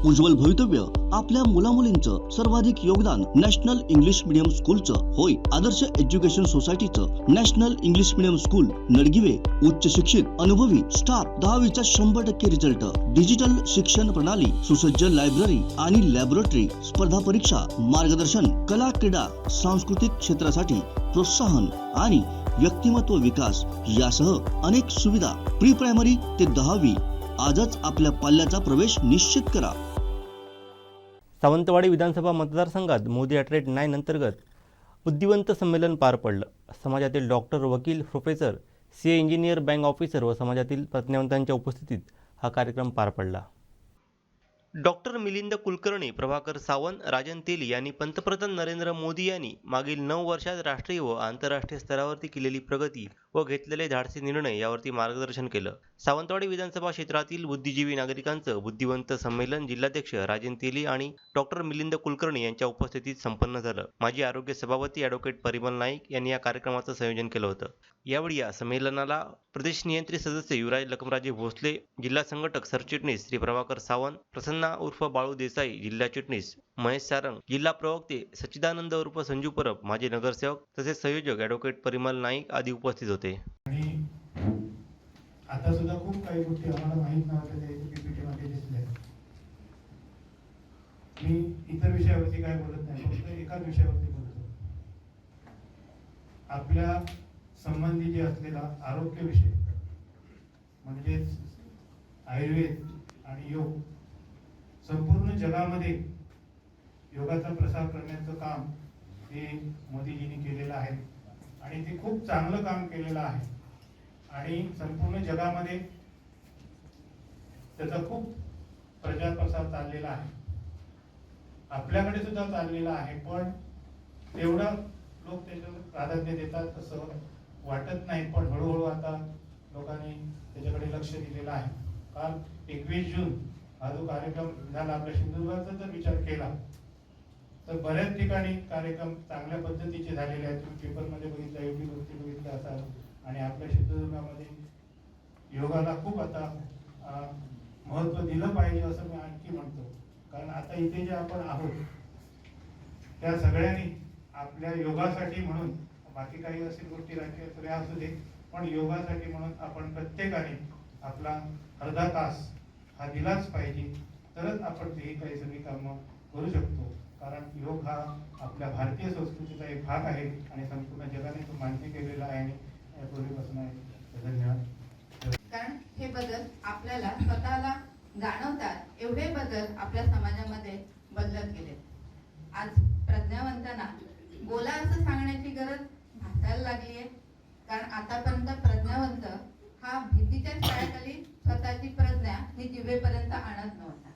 उज्ज्वल भवितव्य आपल्या मुलामुलींचं सर्वाधिक योगदान नॅशनल इंग्लिश मीडियम स्कूलचं होय. आदर्श एज्युकेशन सोसायटीचं national English medium school Nadgive उच्च शिक्षित अनुभवी स्टाफ 10वीचा 100% रिझल्ट, डिजिटल शिक्षण प्रणाली, सुसज्ज लायब्ररी आणि लॅबोरेटरी, स्पर्धा परीक्षा मार्गदर्शन, कला क्रीडा सांस्कृतिक क्षेत्रासाठी प्रोत्साहन आणि व्यक्तिमत्व विकास यासह अनेक सुविधा. प्री प्रायमरी ते 10वी आजच आपल्या पाल्याचा प्रवेश निश्चित करा. सावंतवाडी विधानसभा मतदारसंघात मोदी @9 अंतर्गत बुद्धिवंत संमेलन पार पडलं. समाजातील डॉक्टर, वकील, professor, CA, engineer, bank officer व समाजातील प्रज्ञावंतांच्या उपस्थितीत हा कार्यक्रम पार पडला. डॉक्टर मिलिंद कुलकर्णी, प्रभाकर सावंत, राजन तेली यांनी पंतप्रधान नरेंद्र मोदी यांनी मागील 9 वर्षात राष्ट्रीय व आंतरराष्ट्रीय स्तरावरती केलेली प्रगती व घेतलेले धाडसी निर्णय यावरती मार्गदर्शन केलं. सावंतवाडी विधानसभा क्षेत्रातील बुद्धिजीवी नागरिकांचं बुद्धिवंत संमेलन जिल्हाध्यक्ष राजन तेली आणि डॉक्टर मिलिंद कुलकर्णी यांच्या उपस्थितीत संपन्न झालं. माजी आरोग्य सभापती ॲडव्होकेट परिमल नाईक यांनी या कार्यक्रमाचं संयोजन केलं होतं. यावेळी या संमेलनाला प्रदेश नियंत्रित सदस्य युवराज लखमराजे भोसले, जिल्हा संघटक सरचिटणीस श्री प्रभाकर सावंत, प्रसन्ना उर्फ बाळू देसाई, जिल्हा चिटणीस महेश सारंग, जिल्हा प्रवक्ते सच्चिदानंद उर्फ संजू परब, माजी नगरसेवक तसेच संयोजक ॲडव्होकेट परिमल नाईक आदी उपस्थित होते. आणि आता सुद्धा खूप काही गोष्टी आम्हाला माहीत नव्हत्या ते पीपीटीमध्ये दिसल्या. मी इतर विषयावरती काय बोलत नाही, फक्त एकाच विषयावरती बोलतो. आपल्या संबंधी जे असलेला आरोग्य विषय म्हणजेच आयुर्वेद आणि योग, संपूर्ण जगामध्ये योगाचा प्रसार करण्याचं काम हे मोदीजींनी केलेलं आहे आणि ते खूप चांगलं काम केलेलं आहे आणि संपूर्ण जगामध्ये त्याचा खूप प्रचार प्रसार चाललेला आहे. आपल्याकडे सुद्धा चाललेला आहे, पण तेवढं लोक त्याच्यावर प्राधान्य देतात असं वाटत नाही. पण हळूहळू आता लोकांनी त्याच्याकडे लक्ष दिलेलं आहे. काल 21 जून हा जो कार्यक्रम झाला, आपल्या सिंधुदुर्गाचा जर विचार केला तर बऱ्याच ठिकाणी कार्यक्रम चांगल्या पद्धतीचे झालेले आहेत. तुम्ही पेपरमध्ये बघितलं, YouTube वरती बघितलं असाल. आणि आपल्या सिंधुदुर्गामध्ये योगाला खूप आता महत्त्व दिलं पाहिजे असं मी आणखी म्हणतो. कारण आता इथे जे आपण आहोत त्या सगळ्यांनी आपल्या योगासाठी म्हणून, बाकी काही असेल गोष्टी राजकीय सगळ्या असू दे, पण योगासाठी म्हणून आपण प्रत्येकाने आपला अर्धा तास हा दिलाच पाहिजे. तरच आपण ते काही सगळी कामं करू शकतो. कारण योग हा आपल्या भारतीय संस्कृतीचा एक भाग आहे आणि संपूर्ण जगाने तो मान्य केलेला आहे आणि पूर्वीपासून आहे. धन्यवाद. कारण हे बदल आपल्याला स्वतःला जाणवतात, एवढे बदल आपल्या समाजामध्ये बदलत गेले. आज प्रज्ञावंतांना बोला असं सांगण्याची गरज भासायला लागली आहे. कारण आतापर्यंत प्रज्ञावंत हा भीतीच्या छायाखाली स्वतःची प्रज्ञा ही जिभेपर्यंत आणत नव्हता.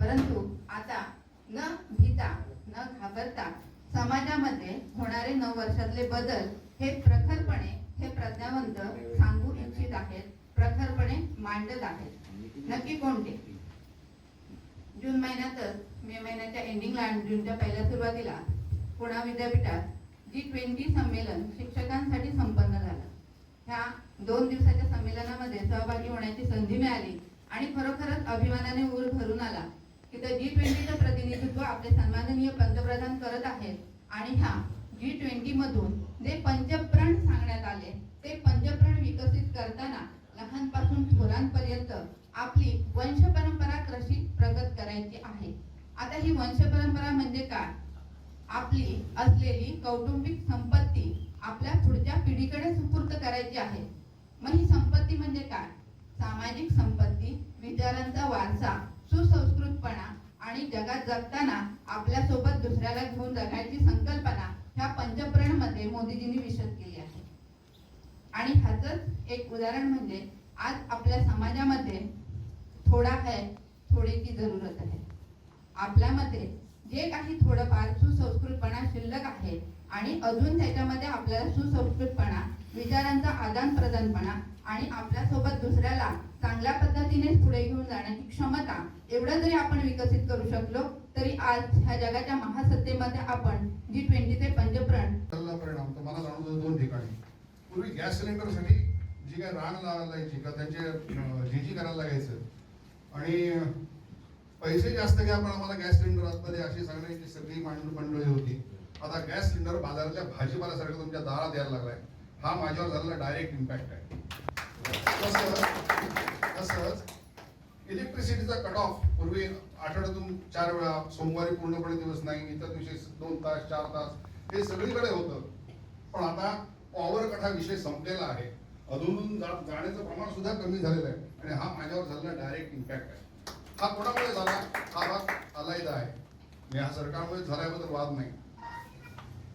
परंतु आता न भीता न घाबरता समाजामध्ये होणारे 9 वर्षातले बदल हे प्रखरपणे हे प्रज्ञावंत सांगू इच्छित आहेत, प्रखरपणे मांडत आहेत. नक्की कोणते? जून महिन्यातच, मे महिन्याच्या एंडिंगला आणि जूनच्या पहिल्या सुरुवातीला पुणे विद्यापीठात G20 संमेलन शिक्षकांसाठी संपन्न झालं. ह्या 2 दिवसाच्या संमेलनामध्ये सहभागी होण्याची संधी मिळाली आणि खरोखरच अभिमानाने ऊर भरून आला की त्या G20चं प्रतिनिधित्व आपले सन्माननीय पंतप्रधान करत आहेत. आणि ह्या G20 मधून जे पंचप्रण सांगण्यात आले ते पंचप्रण विकसित करताना लहानपासून थोरांपर्यंत आपली वंश परंपरा कशी प्रगत करायची आहे. आता ही वंश परंपरा म्हणजे काय? आपली असलेली कौटुंबिक संपत्ती आपल्या पुढच्या पिढीकडे सुपूर्द करायची आहे. मग ही संपत्ती म्हणजे काय? सामाजिक संपत्ती, विचारांचा वारसा, सुसंस्कृतपणा आणि जगात जगताना आपल्या सोबत दुसऱ्याला घेऊन जगायची संकल्पना ह्या पंचप्रण मध्ये मोदीजींनी विशद केली आहे. आणि ह्याचंच एक उदाहरण म्हणजे आज आपल्या समाजामध्ये थोडा है थोडे की जरूरत आहे. आपल्यामध्ये जे काही थोडंफार सुसंस्कृतपणा शिल्लक आहे आणि अजून त्याच्यामध्ये आपल्याला सुसंस्कृतपणा, विचारांचा आदान प्रदानपणा आणि आपल्यासोबत दुसऱ्याला चांगल्या पद्धतीने पुढे घेऊन जाण्याची क्षमता, एवढं जरी आपण विकसित करू शकलो तरी आज ह्या जगाच्या महासत्तेमध्ये आपण G20चे पंचप्रण परिणाम तर मला जाणवतो 2 ठिकाणी. पूर्वी गॅस सिलेंडरसाठी जी काय रांग लागायची का त्यांचे जी करायला लागायचं आणि पैसे जास्त घ्या पण आम्हाला गॅस सिलेंडर असतं दे अशी सांगण्याची सगळी मंडळी होती. आता गॅस सिलेंडर बाजारातल्या भाजीपाल्यासारखं तुमच्या दारात यायला लागलाय. हा माझ्यावर झालेला डायरेक्ट इम्पॅक्ट आहे. तसंच इलेक्ट्रिसिटीचा कट ऑफ पूर्वी आठवड्यातून 4 वेळा, सोमवारी पूर्णपणे दिवस नाही, इतर दिवशी 2 तास 4 तास हे सगळीकडे होतं. पण आता पॉवर कट हा विषय संपलेला आहे. अधून जाण्याचं प्रमाण सुद्धा कमी झालेलं आहे आणि हा माझ्यावर झालेला डायरेक्ट इम्पॅक्ट आहे. हा कोणामुळे झाला? हा भाग अलायदा आहे. मी हा सरकारमुळे झाल्याबद्दल वाद नाही.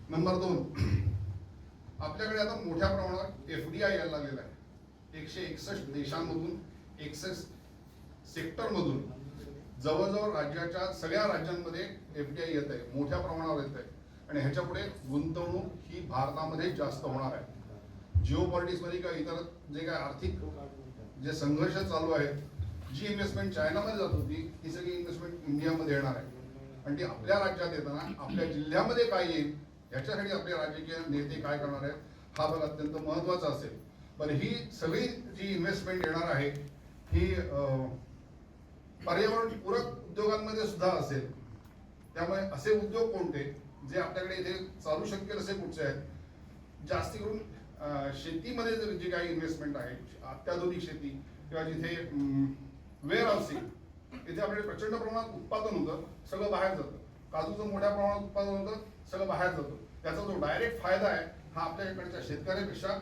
नंबर 2, आपल्याकडे आता मोठ्या प्रमाणावर FDI यायला लागलेला आहे. 161 देशांमधून 61 सेक्टरमधून जवळजवळ राज्याच्या सगळ्या राज्यांमध्ये FDI येत आहे, मोठ्या प्रमाणावर येत आहे आणि ह्याच्या पुढे गुंतवणूक ही भारतामध्ये जास्त होणार आहे. जिओ पॉलिटिक्समध्ये किंवा इतर जे काय आर्थिक जे संघर्ष चालू आहेत, जी इन्व्हेस्टमेंट चायनामध्ये जात होती ती सगळी इन्व्हेस्टमेंट इंडियामध्ये येणार आहे आणि ती आपल्या राज्यात येताना आपल्या जिल्ह्यामध्ये काय येईल याच्यासाठी आपले राजकीय नेते काय करणार आहेत हा भाग अत्यंत महत्वाचा असेल. पण ही सगळी जी इन्व्हेस्टमेंट येणार आहे ही पर्यावरणपूरक उद्योगांमध्ये सुद्धा असेल. त्यामुळे असे उद्योग कोणते जे आपल्याकडे इथे चालू शकेल असे कुठचे आहेत? जास्ती करून शेतीमध्ये जर जी काही इन्व्हेस्टमेंट आहे, अत्याधुनिक शेती किंवा जिथे वेअर हाऊसिंग, इथे आपल्याकडे प्रचंड प्रमाणात उत्पादन होतं, सगळं बाहेर जातं. काजूचं मोठ्या प्रमाणात उत्पादन होतं, सगळं बाहेर जातं. त्याचा जो डायरेक्ट फायदा आहे हा आपल्या इकडच्या शेतकऱ्यापेक्षा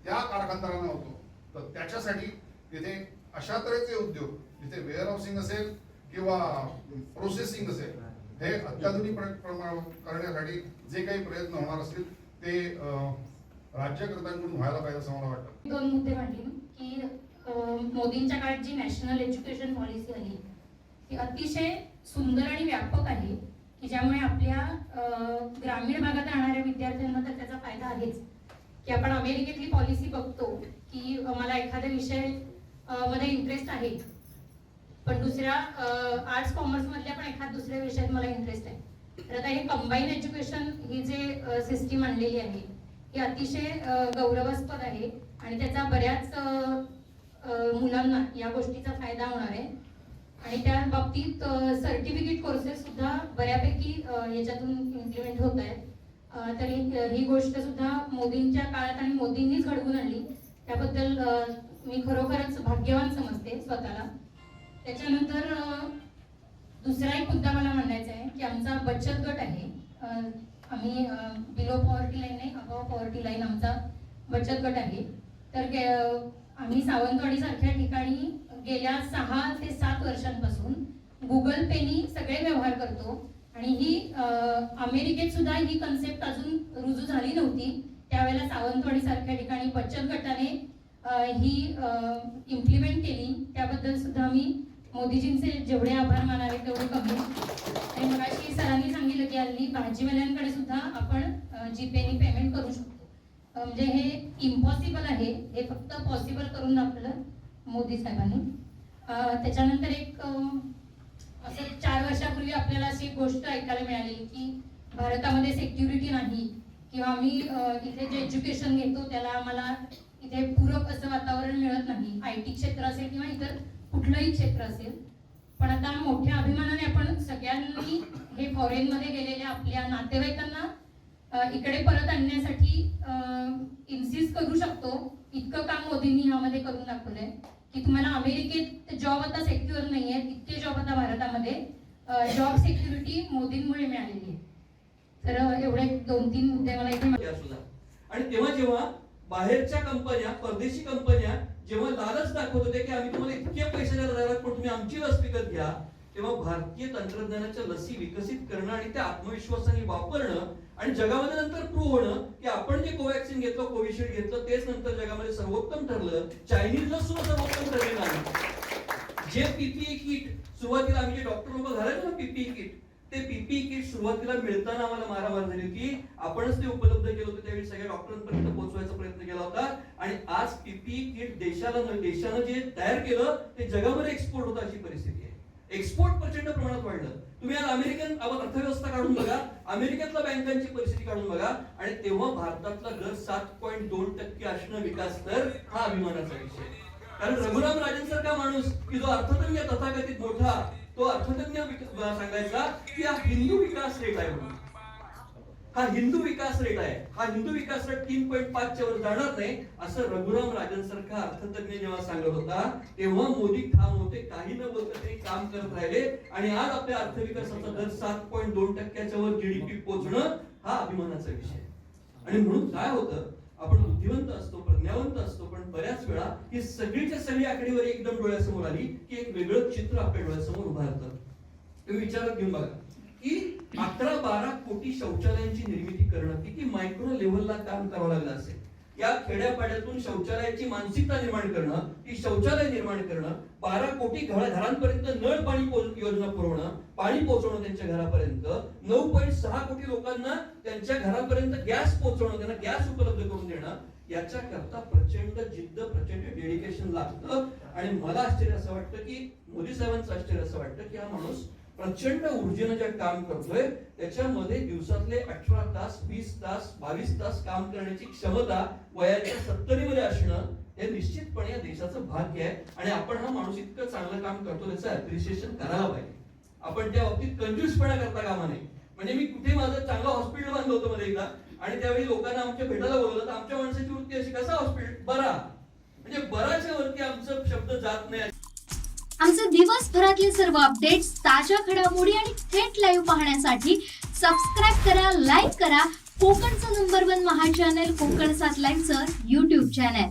त्या कारखानदारांना होतो. तर त्याच्यासाठी तिथे अशा तऱ्हेचे उद्योग जिथे वेअर हाऊसिंग असेल किंवा प्रोसेसिंग असेल हे अत्याधुनिक करण्यासाठी जे काही प्रयत्न होणार असतील ते राज्यकर्त्यांकडून व्हायला पाहिजे असं मला वाटतं. 2 मुद्दे मांडले की मोदींच्या काळात जी नॅशनल एज्युकेशन पॉलिसी आली ती अतिशय सुंदर आणि व्यापक आहे की ज्यामुळे आपल्या ग्रामीण भागात राहणाऱ्या विद्यार्थ्यांना तर त्याचा फायदा आहेच. की आपण अमेरिकेतली पॉलिसी बघतो की मला एखाद्या विषय मध्ये इंटरेस्ट आहे पण दुसऱ्या आर्ट्स कॉमर्स मधल्या पण एखाद दुसऱ्या विषयात मला इंटरेस्ट आहे. तर आता हे कंबाईन एज्युकेशन ही जे सिस्टीम आणलेली आहे ही अतिशय गौरवास्पद आहे आणि त्याचा बऱ्याच मुलांना या गोष्टीचा फायदा होणार आहे. आणि त्या बाबतीत सर्टिफिकेट कोर्सेस सुद्धा बऱ्यापैकी याच्यातून इम्प्लिमेंट होत आहेत. तर ही गोष्ट सुद्धा मोदींच्या काळात आणि मोदींनीच घडवून आणली, त्याबद्दल मी खरोखरच भाग्यवान समजते स्वतःला. त्याच्यानंतर दुसरा एक मुद्दा मला मांडायचा आहे की आमचा बचत गट आहे. आम्ही बिलो पॉवर्टी लाईन नाही, अबव पॉवर्टी लाईन आमचा बचत गट आहे. तर आम्ही सावंतवाडी सारख्या ठिकाणी गेल्या 6 ते 7 वर्षांपासून गुगल पेनी सगळे व्यवहार करतो आणि ही अमेरिकेत सुद्धा ही कन्सेप्ट अजून रुजू झाली नव्हती. त्यावेळेला सावंतवाडी सारख्या ठिकाणी बचत गटाने ही इम्प्लिमेंट केली. त्याबद्दल सुद्धा मी मोदीजींचे जेवढे आभार मानावे तेवढे कमी. आणि मगाशी सरांनी सांगितलं की हल्ली भाजीवाल्यांकडे सुद्धा आपण जीपेनी पेमेंट करू शकतो. म्हणजे हे इम्पॉसिबल आहे, हे फक्त पॉसिबल करून दाखवलं मोदी साहेबांनी. त्याच्यानंतर एक असं 4 वर्षापूर्वी आपल्याला अशी गोष्ट ऐकायला मिळाली की भारतामध्ये सिक्युरिटी नाही किंवा आम्ही इथे जे एज्युकेशन घेतो त्याला आम्हाला इथे पूरक असं वातावरण मिळत नाही, IT क्षेत्र असेल किंवा इतर कुठलंही क्षेत्र असेल. पण आता मोठ्या अभिमानाने आपण सगळ्यांनी हे फॉरेनमध्ये गेलेल्या आपल्या नातेवाईकांना इकडे परत आणण्यासाठी इन्सिस्ट करू शकतो. इतकं काम मोदींनी यामध्ये करून दाखवलंय की तुम्हाला अमेरिकेत जॉब आता सेक्युअर नाहीये, इतके जॉब आता भारतामध्ये जॉब सिक्युरिटी मोदींमुळे मिळालेली आहे. तर एवढे 2-3 मुद्दे मला इथे. आणि तेव्हा जेव्हा बाहेरच्या कंपन्या, परदेशी कंपन्या जेव्हा लालच दाखवत होते की आम्ही तुम्हाला इतके पैसे देणार पण तुम्ही आमची लस विकत घ्या, तेव्हा भारतीय तंत्रज्ञानाच्या लसी विकसित करणं आणि त्या आत्मविश्वासाने वापरणं आणि जगामध्ये नंतर प्रूव्ह होणं की आपण जे कोवॅक्सिन घेतलं, कोविशिल्ड घेतलं तेच नंतर जगामध्ये सर्वोत्तम ठरलं. चायनीज लस सुद्धा सर्वोत्तम ठरलेलं आहे. जे PPE किट सुरुवातीला आम्ही जे डॉक्टर लोक घालायचो ना PPE किट, ते PPE किट सुरुवातीला मिळताना आम्हाला मारामार झाली होती. आपणच ते उपलब्ध केलं होतं, त्यावेळी सगळ्या डॉक्टरांपर्यंत पोहोचवायचा प्रयत्न केला होता. आणि आज PPE किट देशानं जे तयार केलं ते जगामध्ये एक्सपोर्ट होतं अशी परिस्थिती आहे. एक्सपोर्ट प्रचंड प्रमाणात वाढलं. तुम्ही आज अमेरिकन अर्थव्यवस्था काढून बघा, अमेरिकेतल्या बँकांची परिस्थिती काढून बघा आणि तेव्हा भारतातला दर 7.2% असणं विकास दर हा अभिमानाचा विषय. कारण रघुराम राजन सारखा माणूस की जो अर्थतज्ञ तथाकथित मोठा तो अर्थतज्ञ सांगायचा की हा हिंदू विकास रेट आहे म्हणून. हा हिंदू विकास रेट आहे. हा हिंदू विकास रेट 3.5 च्या वर जाणार नाही असं रघुराम राजन सारखा अर्थतज्ञ जेव्हा सांगत होता तेव्हा मोदी ठाम होते. काही न बोलता ते काम करत राहिले आणि आज आपल्या अर्थविकासाचा दर 7.2% वर जीडीपी पोहोचणं हा अभिमानाचा विषय. आणि म्हणून काय होतं, आपण बुद्धिवंत असतो, प्रज्ञावंत असतो, पण बऱ्याच वेळा ही सगळीच्या सगळी आकडेवारी एकदम डोळ्यासमोर आली की एक वेगळं चित्र आपल्या डोळ्यासमोर उभारतं. तुम्ही विचारात घेऊन बघा की 11-12 कोटी शौचालयांची निर्मिती करणं किती मायक्रो लेव्हलला काम करावं लागलं असेल. या खेड्यापाड्यातून शौचालयाची मानसिकता निर्माण करणं, ती शौचालय निर्माण करणं, 12 कोटी घरांपर्यंत नळ पाणी योजना पुरवणं, पाणी पोहोचवणं त्यांच्या घरापर्यंत, 9.6 कोटी लोकांना त्यांच्या घरापर्यंत गॅस पोहोचवणं, त्यांना गॅस उपलब्ध करून देणं, याच्या करता प्रचंड जिद्द, प्रचंड डेडिकेशन लागतं. आणि मला आश्चर्य असं वाटतं की मोदी साहेबांचं आश्चर्य असं वाटतं की हा माणूस प्रचंड ऊर्जेनं जे काम करतोय त्याच्यामध्ये दिवसातले 18 तास, 20 तास, 22 तास काम करण्याची क्षमता वयाच्या 70 मध्ये असणं हे निश्चितपणे या देशाचं भाग्य आहे. आणि आपण हा माणूस इतकं चांगलं काम करतो त्याचं अप्रिशिएशन करायला पाहिजे. आपण त्या बाबतीत कंजूसपणा करता कामा नये. म्हणजे मी कुठे माझं चांगलं हॉस्पिटल बांधलं होतं मध्ये एकदा आणि त्यावेळी लोकांना आमच्या भेटायला बोलवलं तर आमच्या माणसाची वृत्ती अशी, कसा हॉस्पिटल, बरा, म्हणजे बराच्या वरती आमचं शब्द जात नाही. आमचे दिवसभरातले सर्व अपडेट्स, ताज्या घडामोडी आणि थेट लाईव्ह पाहण्यासाठी सबस्क्राईब करा, लाईक करा कोकणचं नंबर 1 महा चॅनल कोकण 7 लाईव्हचं YouTube चॅनल.